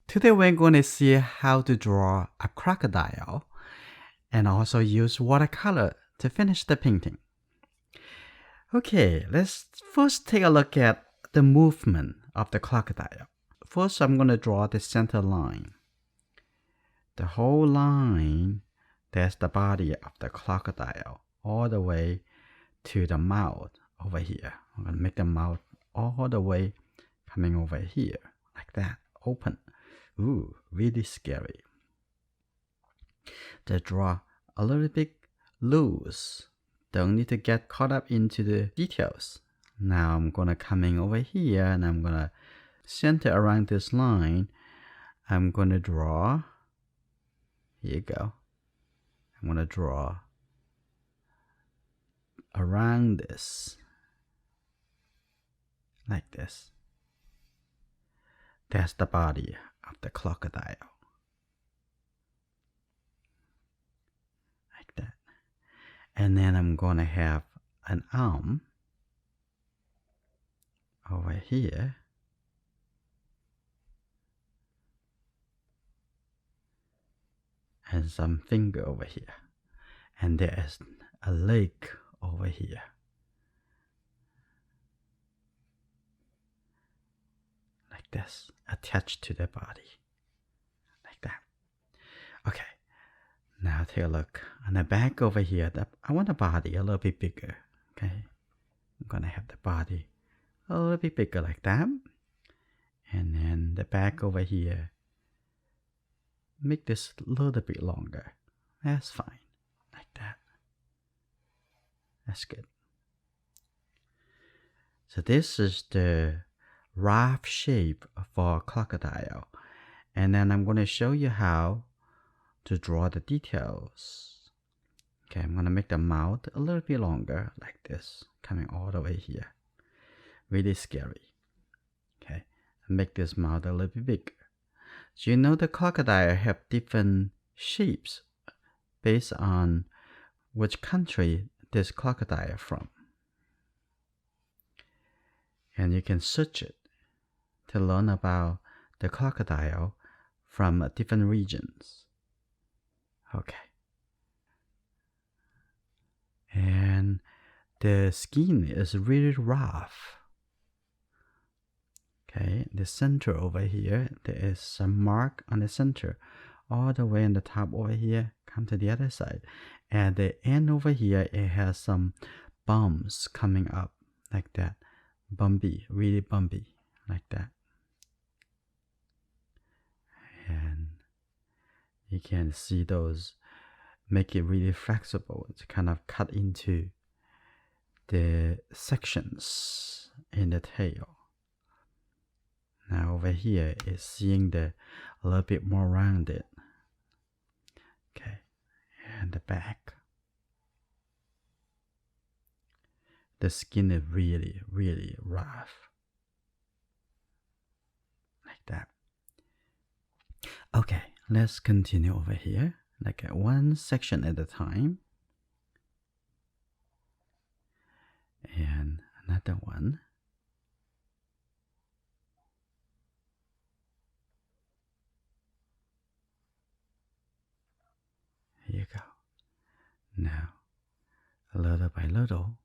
Today we're going to see how to draw a crocodile and also use watercolor to finish the painting. Okay, let's first take a look at the movement of the crocodile. First, I'm going to draw the center line. The whole line, that's the body of the crocodile, all the way to the mouth over here. I'm going to make the mouth all the way coming over here, like that, open. Ooh, really scary. To draw a little bit loose. Don't need to get caught up into the details. Now I'm gonna coming over here and I'm gonna center around this line. I'm gonna draw. Here you go. I'm gonna draw around this. Like this. That's the body of the crocodile. Like that. And then I'm gonna have an arm over here. And some finger over here. And there is a leg over here. Like this, attached to the body. Like that. Okay. Now take a look on the back over here. I want the body a little bit bigger. Okay. I'm gonna have the body a little bit bigger like that. And then the back over here, make this a little bit longer. That's fine. Like that. That's good. So this is the rough shape for a crocodile. And then I'm going to show you how to draw the details. Okay, I'm going to make the mouth a little bit longer, like this, coming all the way here. Really scary. Okay, make this mouth a little bit bigger. So you know the crocodile have different shapes based on which country this crocodile from. And you can search it to learn about the crocodile from different regions. Okay. And the skin is really rough. Okay, the center over here, there is some mark on the center. All the way on the top over here, come to the other side. And the end over here, it has some bumps coming up like that. Bumpy, really bumpy, like that. And you can see those make it really flexible to kind of cut into the sections in the tail. Now over here is seeing a little bit more rounded. Okay, and the back. The skin is really, really rough. Like that. Okay, let's continue over here. Like one section at a time. And another one. Here you go. Now, little by little,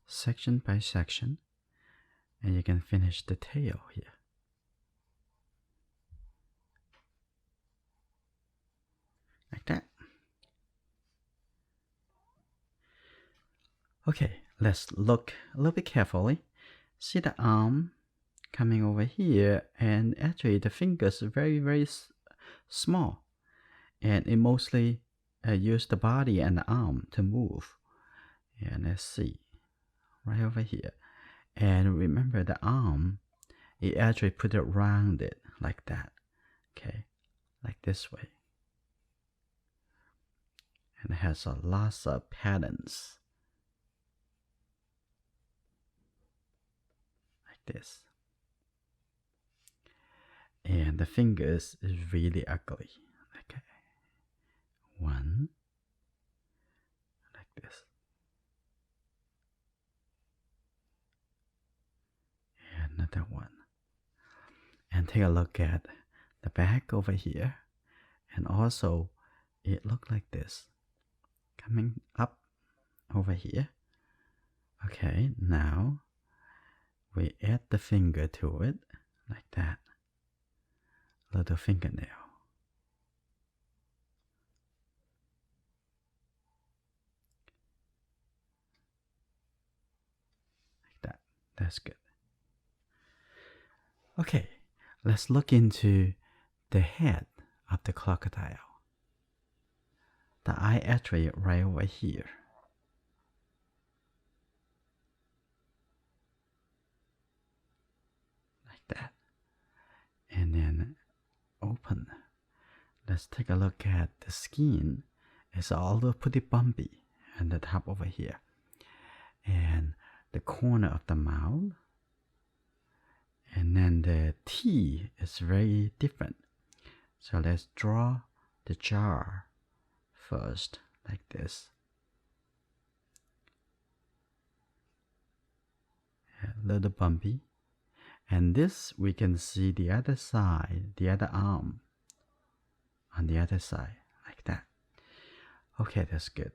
section by section, and you can finish the tail here. Like that. Okay, let's look a little bit carefully. See the arm coming over here, and actually the fingers are very, very small. And it mostly use the body and the arm to move. And let's see, right over here. And remember the arm, it actually put it rounded like that. Okay, like this way. And it has lots of patterns. Like this. And the fingers is really ugly. Okay. One. Like this. And another one. And take a look at the back over here, and also it looked like this, coming up over here. Okay, now we add the finger to it, like that, little fingernail. Like that, that's good. Okay, let's look into the head of the crocodile. The eye artery right over here. Like that. And then open. Let's take a look at the skin. It's all pretty bumpy and the top over here. And the corner of the mouth. And then the teeth is very different. So let's draw the jaw first, like this. A little bumpy. And this, we can see the other side, the other arm on the other side, like that. Okay, that's good.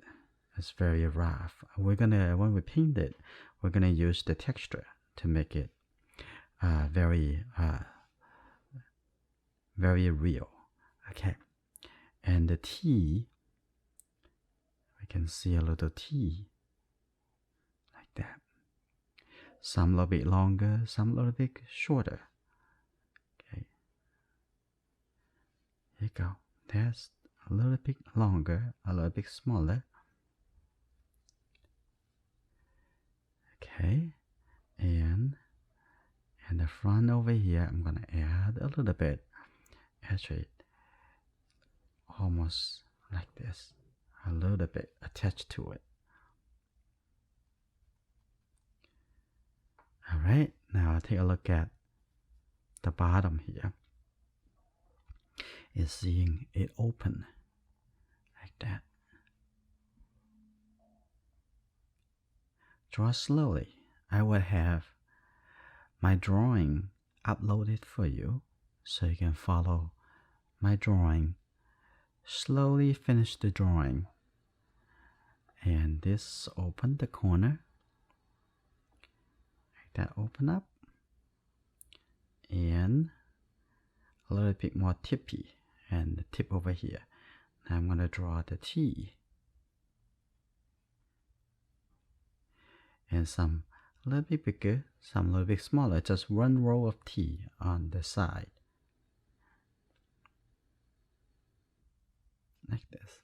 It's very rough. We're gonna, when we paint it, we're gonna use the texture to make it very real. Okay, and the T, we can see a little T, like that. Some a little bit longer, some a little bit shorter. Okay, here you go. That's a little bit longer, a little bit smaller. Okay, and the front over here, I'm gonna add a little bit, actually almost like this, a little bit attached to it. All right, now take a look at the bottom here. Is seeing it open like that. Draw slowly. I will have my drawing uploaded for you so you can follow my drawing. Slowly finish the drawing. And this open the corner. Like that, open up. And a little bit more tippy. And the tip over here. Now I'm going to draw the T. And some a little bit bigger, some a little bit smaller. Just one row of T on the side. Like this.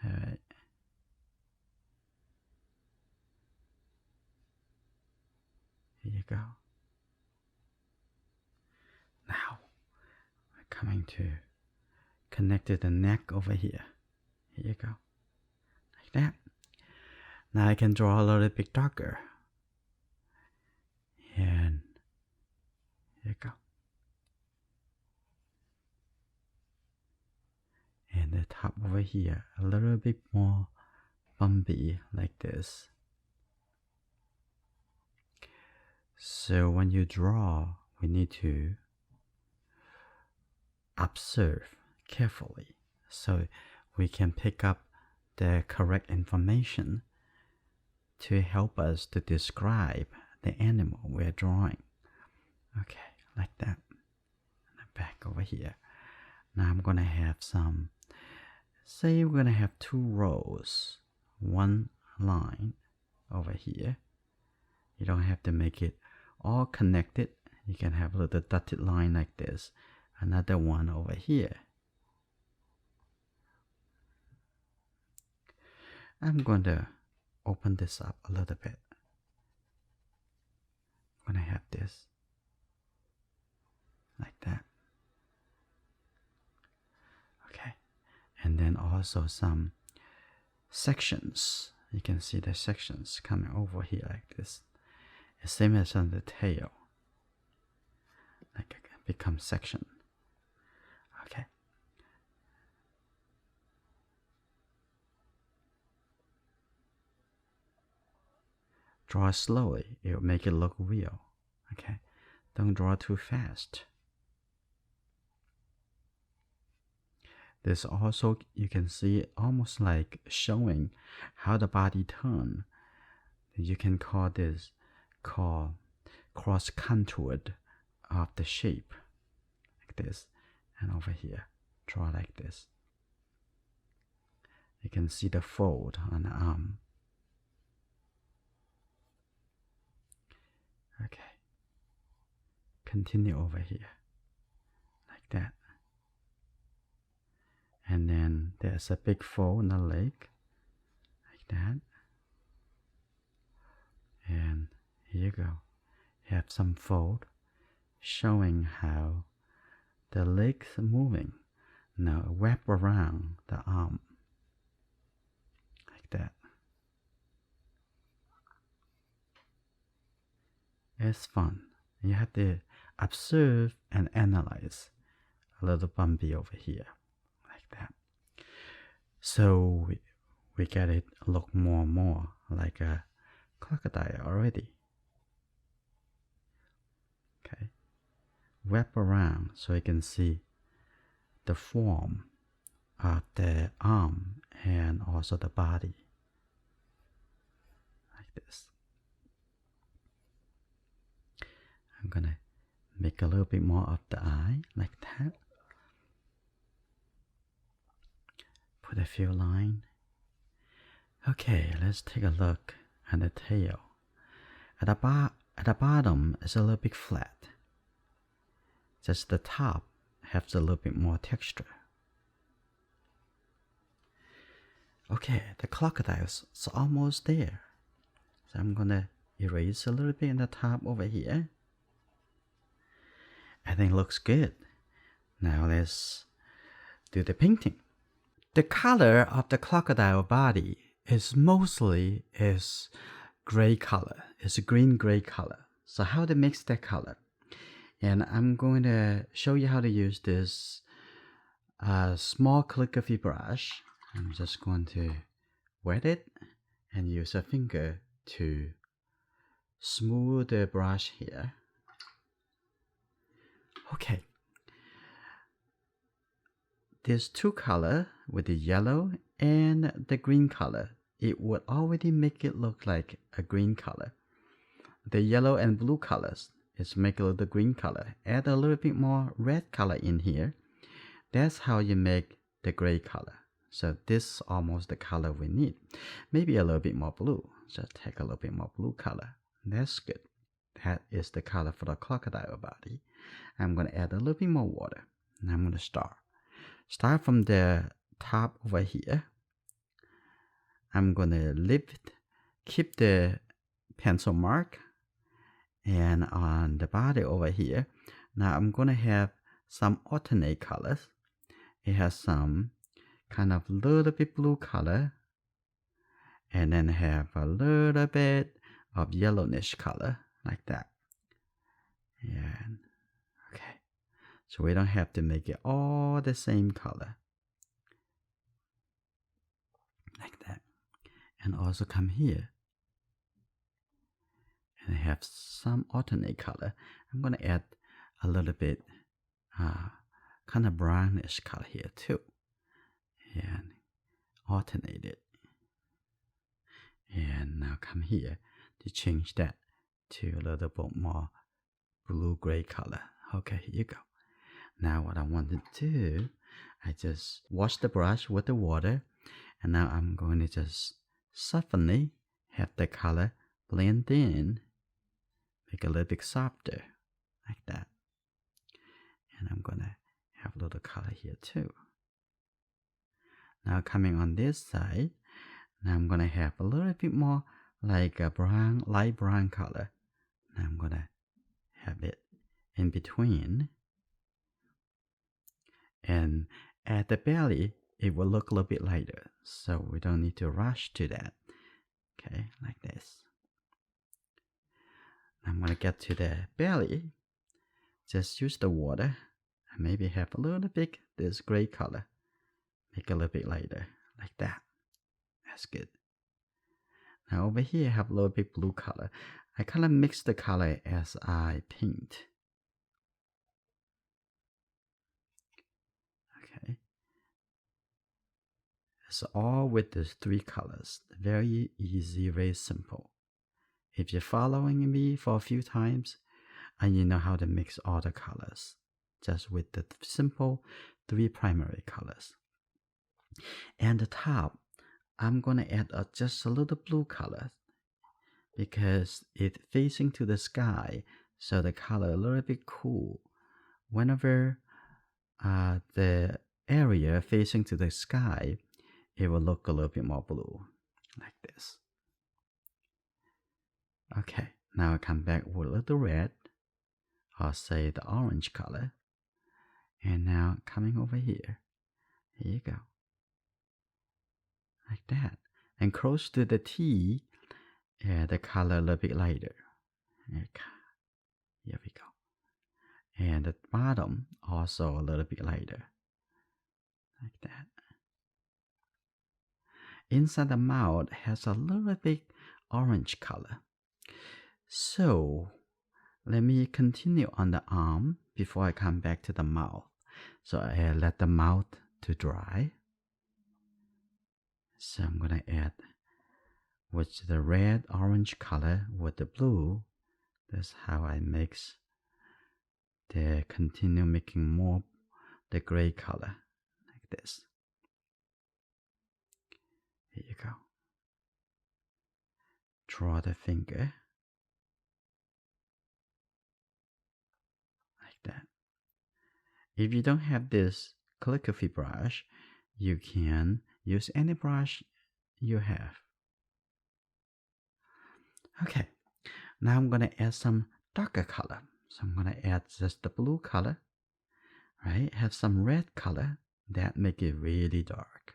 Alright. Here you go. Now, we're coming to connect to the neck over here. Here you go. Like that. Now I can draw a little bit darker. And here you go. And the top over here, a little bit more bumpy like this. So when you draw, we need to observe carefully so we can pick up the correct information to help us to describe the animal we're drawing. Okay, like that. And the back over here. Now I'm gonna have some, say we're gonna have 2 rows, 1 line over here. You don't have to make it all connected. You can have a little dotted line like this. Another one over here. I'm going to open this up a little bit. I'm going to have this like that. Okay. And then also some sections. You can see the sections coming over here like this. The same as on the tail. Like it becomes section. Okay. Draw slowly. It will make it look real. Okay. Don't draw too fast. This also, you can see almost like showing how the body turn. You can call this cross-contoured of the shape, like this, and over here, draw like this. You can see the fold on the arm. Okay. Continue over here, like that. And then there's a big fold on the leg, like that. And here you go. You have some fold showing how the legs are moving. Now wrap around the arm, like that. It's fun. You have to observe and analyze. A little bumpy over here, like that. So we get it look more and more like a crocodile already. Okay. Wrap around so you can see the form of the arm and also the body, like this. I'm gonna make a little bit more of the eye, like that. Put a few lines. Okay, let's take a look at the tail. At the bottom is a little bit flat. Just the top has a little bit more texture. Okay, the crocodile's almost there. So I'm gonna erase a little bit in the top over here. I think it looks good. Now let's do the painting. The color of the crocodile body is mostly gray color. It's a green-gray color. So how to mix that color? And I'm going to show you how to use this small calligraphy brush. I'm just going to wet it and use a finger to smooth the brush here. Okay. There's two colors with the yellow and the green color. It would already make it look like a green color. The yellow and blue colors is make it the green color. Add a little bit more red color in here. That's how you make the gray color. So this is almost the color we need. Maybe a little bit more blue. Just take a little bit more blue color. That's good. That is the color for the crocodile body. I'm going to add a little bit more water. And I'm going to start. Start from the top over here. I'm going to keep the pencil mark. And on the body over here, now I'm going to have some alternate colors. It has some kind of little bit blue color, and then have a little bit of yellowish color, like that. And okay, so we don't have to make it all the same color, like that. And also come here and have some alternate color. I'm going to add a little bit kind of brownish color here too, and alternate it. And now come here to change that to a little bit more blue-gray color. Okay, here you go. Now what I want to do, I just wash the brush with the water, and now I'm going to just softly have the color blend in, make it a little bit softer, like that. And I'm going to have a little color here too. Now coming on this side, now I'm going to have a little bit more like a brown, light brown color. Now I'm going to have it in between. And at the belly, it will look a little bit lighter. So we don't need to rush to that. Okay, like this. I'm going to get to the belly. Just use the water. And maybe have a little bit this gray color. Make it a little bit lighter, like that. That's good. Now over here, I have a little bit blue color. I kind of mix the color as I paint. Okay. It's all with the three colors. Very easy, very simple. If you're following me for a few times, and you know how to mix all the colors, just with the simple three primary colors. And the top, I'm gonna add just a little blue color because it's facing to the sky, so the color a little bit cool. Whenever the area facing to the sky, it will look a little bit more blue, like this. Okay, now I come back with a little red, or say the orange color. And now coming over here, here you go, like that. And close to the T, the color a little bit lighter. Here we go. And the bottom also a little bit lighter, like that. Inside the mouth has a little bit orange color. So let me continue on the arm before I come back to the mouth. So I let the mouth to dry. So I'm gonna add with the red orange color with the blue. That's how I mix the continue making more the gray color, like this. Here you go. Draw the finger like that. If you don't have this calligraphy brush, you can use any brush you have. Okay, now I'm gonna add some darker color. So I'm gonna add just the blue color, right? Have some red color that make it really dark.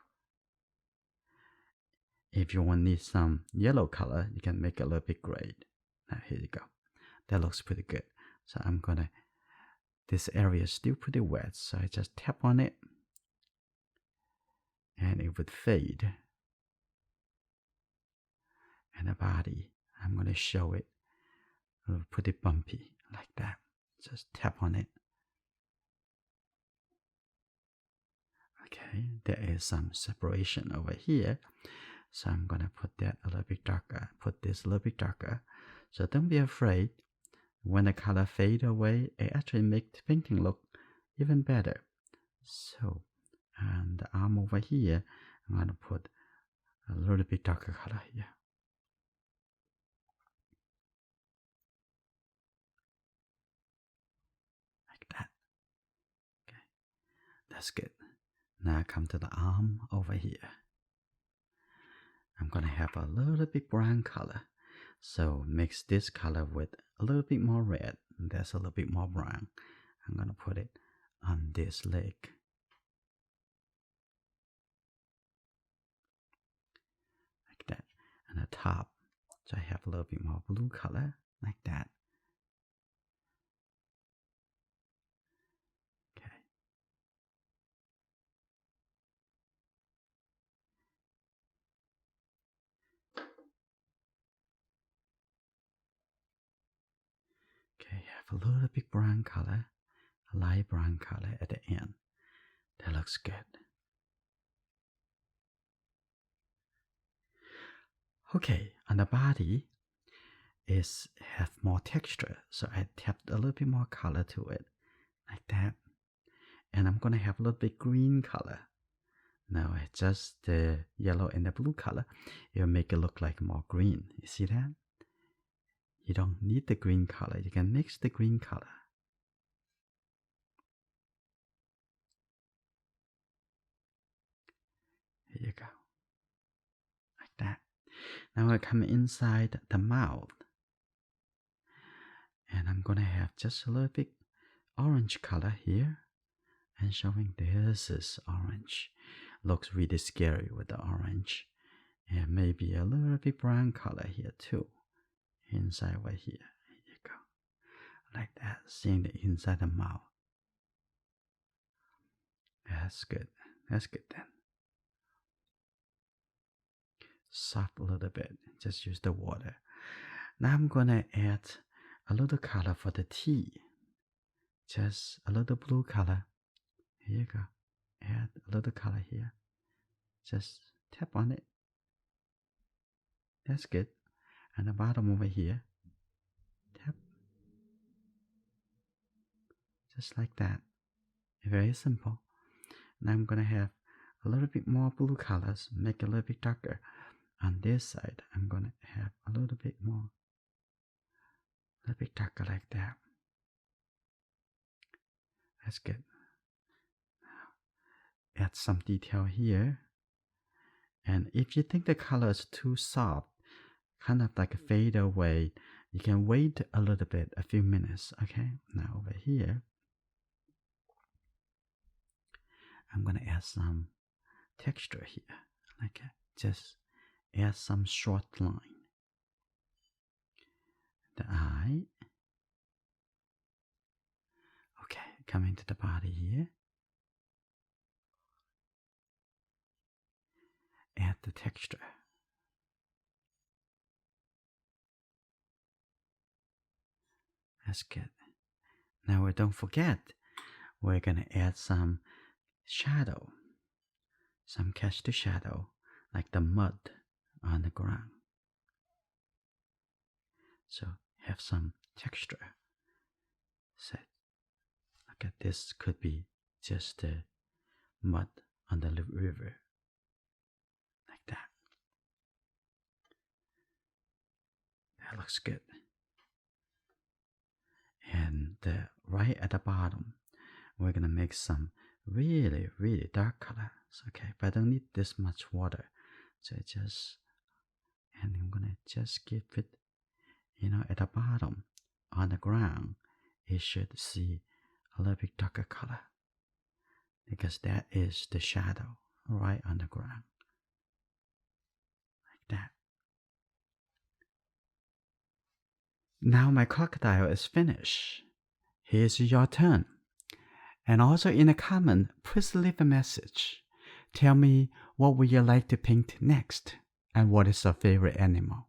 If you want need some yellow color, you can make it a little bit gray. Now here you go. That looks pretty good. So I'm gonna, this area is still pretty wet, so I just tap on it and it would fade. And the body, I'm gonna show it pretty bumpy like that. Just tap on it. Okay, there is some separation over here. So I'm gonna put that a little bit darker, put this a little bit darker. So don't be afraid. When the color fade away, it actually makes the painting look even better. So, and the arm over here, I'm gonna put a little bit darker color here. Like that. Okay, that's good. Now come to the arm over here. I'm gonna have a little bit brown color. So mix this color with a little bit more red. And that's a little bit more brown. I'm gonna put it on this leg. Like that. And the top. So I have a little bit more blue color. Like that. Okay. Okay, have a little bit brown color. A light brown color at the end. That looks good. Okay, on the body is have more texture, so I tapped a little bit more color to it, like that. And I'm gonna have a little bit green color. Now it's just the yellow and the blue color. It'll make it look like more green. You see that? You don't need the green color. You can mix the green color. Here you go. Like that. Now I come inside the mouth. And I'm gonna have just a little bit orange color here. And showing this is orange. Looks really scary with the orange. And maybe a little bit brown color here too. Inside over here. Here you go. Like that. Seeing the inside the mouth. That's good. That's good then. Soft a little bit. Just use the water. Now I'm gonna add a little color for the T. Just a little blue color. Here you go. Add a little color here. just tap on it. That's good. And the bottom over here, tap, just like that. Very simple. Now I'm gonna have a little bit more blue colors, make it a little bit darker. On this side, I'm gonna have a little bit more, a little bit darker like that. That's good. Add some detail here. And if you think the color is too soft, kind of like a fade away, you can wait a little bit, a few minutes. Okay, now over here, I'm gonna add some texture here, like just add some short line. The eye. Okay, coming to the body here. Add the texture. That's good. Now we don't forget, we're gonna add some shadow, some catch to shadow, like the mud on the ground. So have some texture. Set. Look at this, could be just the mud on the river, like that. That looks good. And right at the bottom, we're gonna make some really, really dark colors. Okay, but I don't need this much water. So and I'm gonna just give it, at the bottom, on the ground, it should see a little bit darker color, because that is the shadow right on the ground, like that. Now my crocodile is finished. Here's your turn. And also in a comment, please leave a message. Tell me what would you like to paint next, and what is your favorite animal.